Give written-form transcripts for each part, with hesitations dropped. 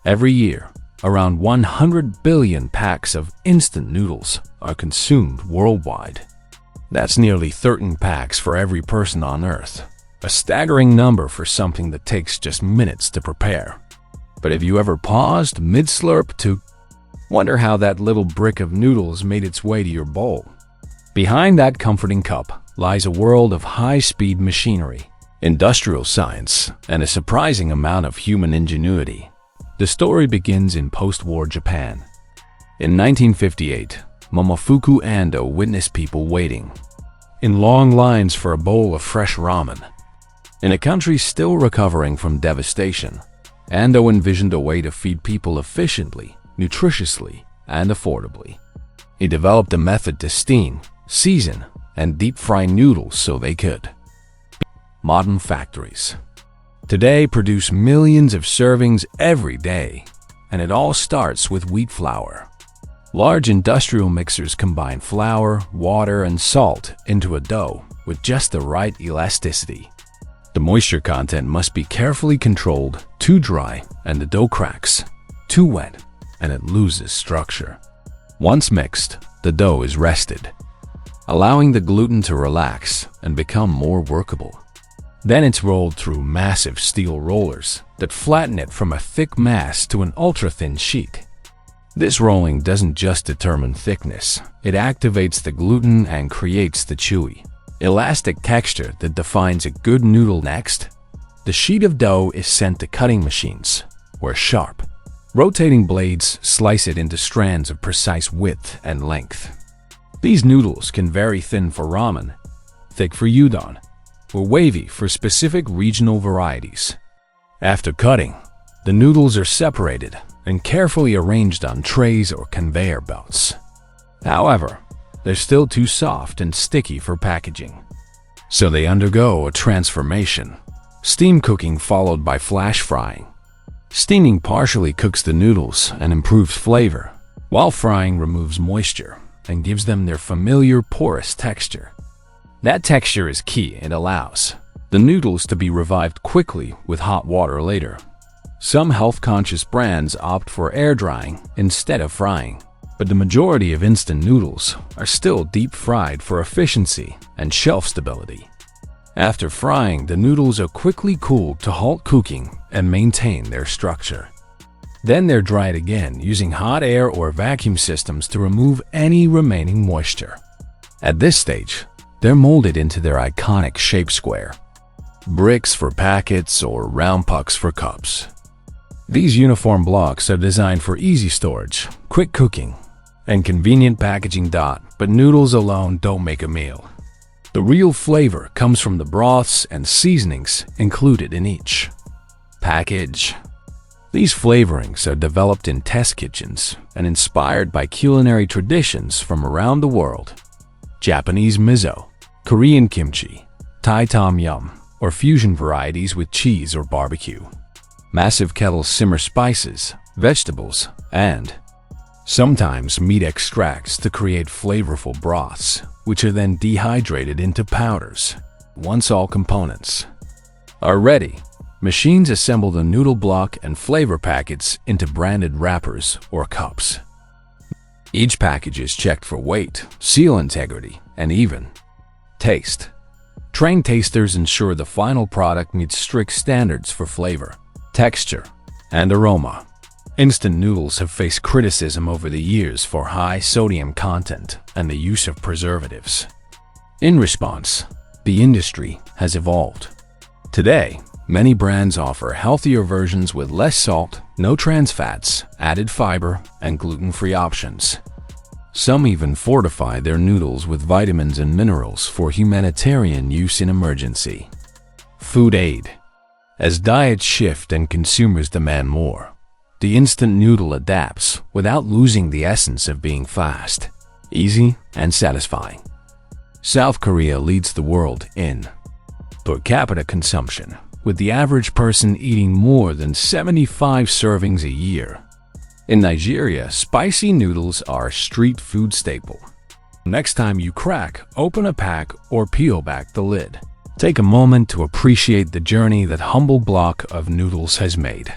Every year, around 100 billion packs of instant noodles are consumed worldwide. That's nearly 13 packs for every person on Earth, a staggering number for something that takes just minutes to prepare. But have you ever paused mid-slurp to wonder how that little brick of noodles made its way to your bowl? Behind that comforting cup lies a world of high-speed machinery, industrial science, and a surprising amount of human ingenuity. The story begins in post-war Japan. In 1958, Momofuku Ando witnessed people waiting in long lines for a bowl of fresh ramen. In a country still recovering from devastation, Ando envisioned a way to feed people efficiently, nutritiously, and affordably. He developed a method to steam, season, and deep-fry noodles so they could. Modern factories today produce millions of servings every day, and it all starts with wheat flour. Large industrial mixers combine flour, water, and salt into a dough with just the right elasticity. The moisture content must be carefully controlled. Too dry and the dough cracks. Too wet and it loses structure. Once mixed, the dough is rested, allowing the gluten to relax and become more workable. Then it's rolled through massive steel rollers that flatten it from a thick mass to an ultra-thin sheet. This rolling doesn't just determine thickness, it activates the gluten and creates the chewy, elastic texture that defines a good noodle. Next, the sheet of dough is sent to cutting machines, where sharp, rotating blades slice it into strands of precise width and length. These noodles can vary: thin for ramen, thick for udon, or wavy for specific regional varieties. After cutting, the noodles are separated and carefully arranged on trays or conveyor belts. However, they're still too soft and sticky for packaging, so they undergo a transformation: steam cooking followed by flash frying. Steaming partially cooks the noodles and improves flavor, while frying removes moisture and gives them their familiar porous texture. That texture is key. It allows the noodles to be revived quickly with hot water later. Some health-conscious brands opt for air drying instead of frying, but the majority of instant noodles are still deep-fried for efficiency and shelf stability. After frying, the noodles are quickly cooled to halt cooking and maintain their structure. Then they're dried again using hot air or vacuum systems to remove any remaining moisture. At this stage, they're molded into their iconic shape: square bricks for packets or round pucks for cups. These uniform blocks are designed for easy storage, quick cooking, and convenient packaging. But noodles alone don't make a meal. The real flavor comes from the broths and seasonings included in each package. These flavorings are developed in test kitchens and inspired by culinary traditions from around the world. Japanese miso, Korean kimchi, Thai tom yum, or fusion varieties with cheese or barbecue. Massive kettles simmer spices, vegetables, and sometimes meat extracts to create flavorful broths, which are then dehydrated into powders. Once all components are ready, machines assemble the noodle block and flavor packets into branded wrappers or cups. Each package is checked for weight, seal integrity, and even taste. Trained tasters ensure the final product meets strict standards for flavor, texture, and aroma. Instant noodles have faced criticism over the years for high sodium content and the use of preservatives. In response, the industry has evolved. Today, many brands offer healthier versions with less salt, no trans fats, added fiber, and gluten-free options. Some even fortify their noodles with vitamins and minerals for humanitarian use in emergency. Food aid. As diets shift and consumers demand more, the instant noodle adapts without losing the essence of being fast, easy, and satisfying. South Korea leads the world in per capita consumption, with the average person eating more than 75 servings a year. In Nigeria, spicy noodles are a street food staple. Next time you crack open a pack or peel back the lid, take a moment to appreciate the journey that humble block of noodles has made.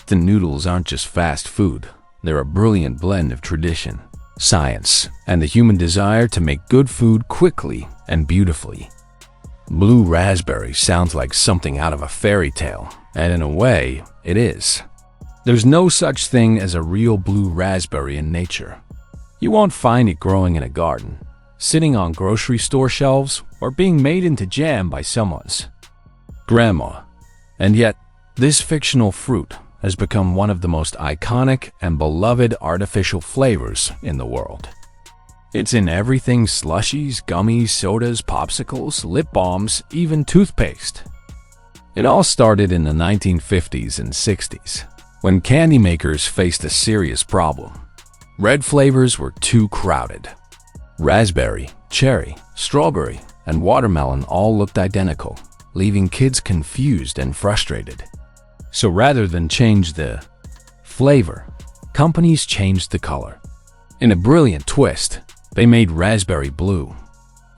The noodles aren't just fast food. They're a brilliant blend of tradition, science, and the human desire to make good food quickly and beautifully. Blue raspberry sounds like something out of a fairy tale, and in a way, it is. There's no such thing as a real blue raspberry in nature. You won't find it growing in a garden, sitting on grocery store shelves, or being made into jam by someone's grandma. And yet, this fictional fruit has become one of the most iconic and beloved artificial flavors in the world. It's in everything: slushies, gummies, sodas, popsicles, lip balms, even toothpaste. It all started in the 1950s and 60s, when candy makers faced a serious problem. Red flavors were too crowded. Raspberry, cherry, strawberry, and watermelon all looked identical, leaving kids confused and frustrated. So rather than change the flavor, companies changed the color. In a brilliant twist, they made raspberry blue.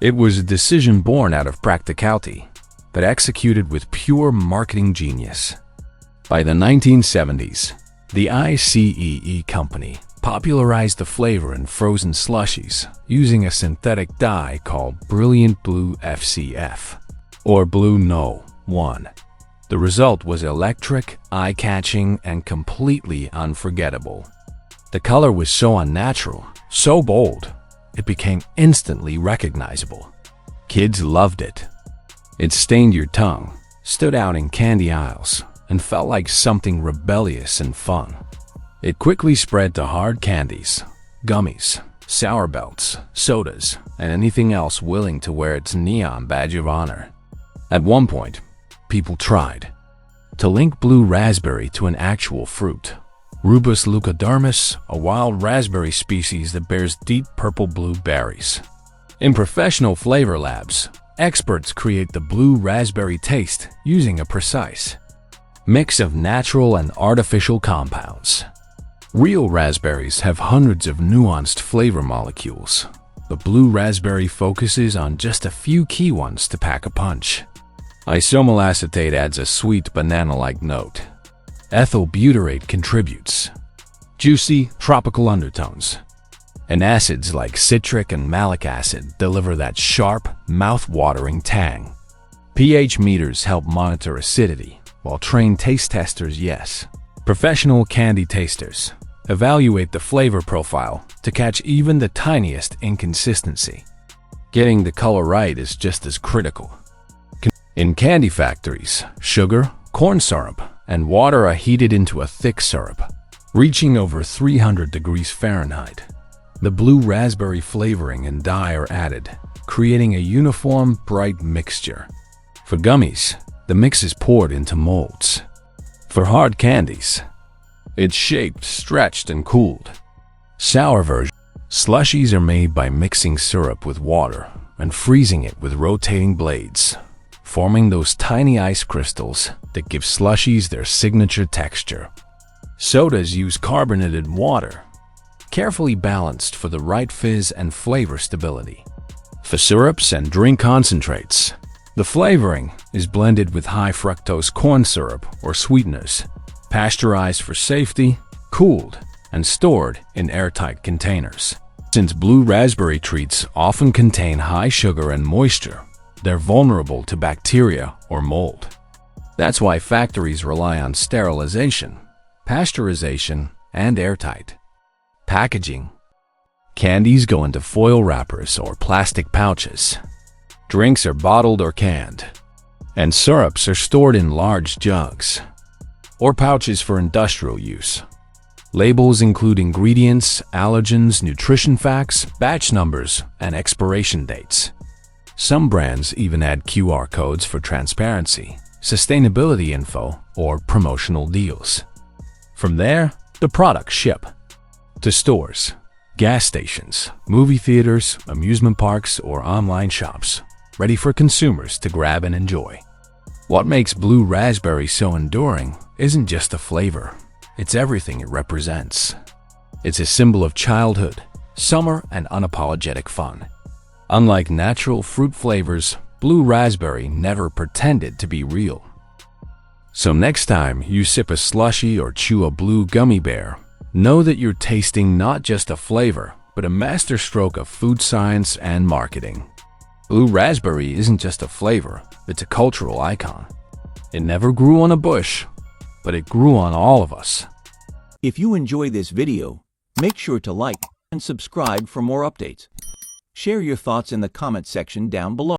It was a decision born out of practicality, but executed with pure marketing genius. By the 1970s, the ICEE company popularized the flavor in frozen slushies using a synthetic dye called Brilliant Blue FCF, or Blue No. 1. The result was electric, eye-catching, and completely unforgettable. The color was so unnatural, so bold, it became instantly recognizable. Kids loved it. It stained your tongue, stood out in candy aisles, and felt like something rebellious and fun. It quickly spread to hard candies, gummies, sour belts, sodas, and anything else willing to wear its neon badge of honor. At one point, people tried to link blue raspberry to an actual fruit, Rubus leucodermis, a wild raspberry species that bears deep purple-blue berries. In professional flavor labs, experts create the blue raspberry taste using a precise mix of natural and artificial compounds. Real raspberries have hundreds of nuanced flavor molecules. The blue raspberry focuses on just a few key ones to pack a punch. Isomyl acetate adds a sweet banana-like note. Ethyl butyrate contributes juicy, tropical undertones. And acids like citric and malic acid deliver that sharp, mouth-watering tang. pH meters help monitor acidity, while trained taste testers, yes, professional candy tasters, evaluate the flavor profile to catch even the tiniest inconsistency. Getting the color right is just as critical. In candy factories, sugar, corn syrup, and water are heated into a thick syrup, reaching over 300 degrees Fahrenheit. The blue raspberry flavoring and dye are added, creating a uniform, bright mixture. For gummies, the mix is poured into molds. For hard candies, it's shaped, stretched, and cooled. Sour version. Slushies are made by mixing syrup with water and freezing it with rotating blades, forming those tiny ice crystals that give slushies their signature texture. Sodas use carbonated water, carefully balanced for the right fizz and flavor stability. For syrups and drink concentrates, the flavoring is blended with high fructose corn syrup or sweeteners, pasteurized for safety, cooled, and stored in airtight containers. Since blue raspberry treats often contain high sugar and moisture, they're vulnerable to bacteria or mold. That's why factories rely on sterilization, pasteurization, and airtight packaging. Candies go into foil wrappers or plastic pouches. Drinks are bottled or canned. And syrups are stored in large jugs or pouches for industrial use. Labels include ingredients, allergens, nutrition facts, batch numbers, and expiration dates. Some brands even add QR codes for transparency, sustainability info, or promotional deals. From there, the products ship to stores, gas stations, movie theaters, amusement parks, or online shops, ready for consumers to grab and enjoy. What makes blue raspberry so enduring isn't just the flavor, it's everything it represents. It's a symbol of childhood, summer, and unapologetic fun. Unlike natural fruit flavors, blue raspberry never pretended to be real. So next time you sip a slushie or chew a blue gummy bear, know that you're tasting not just a flavor, but a masterstroke of food science and marketing. Blue raspberry isn't just a flavor, it's a cultural icon. It never grew on a bush, but it grew on all of us. If you enjoy this video, make sure to like and subscribe for more updates. Share your thoughts in the comment section down below.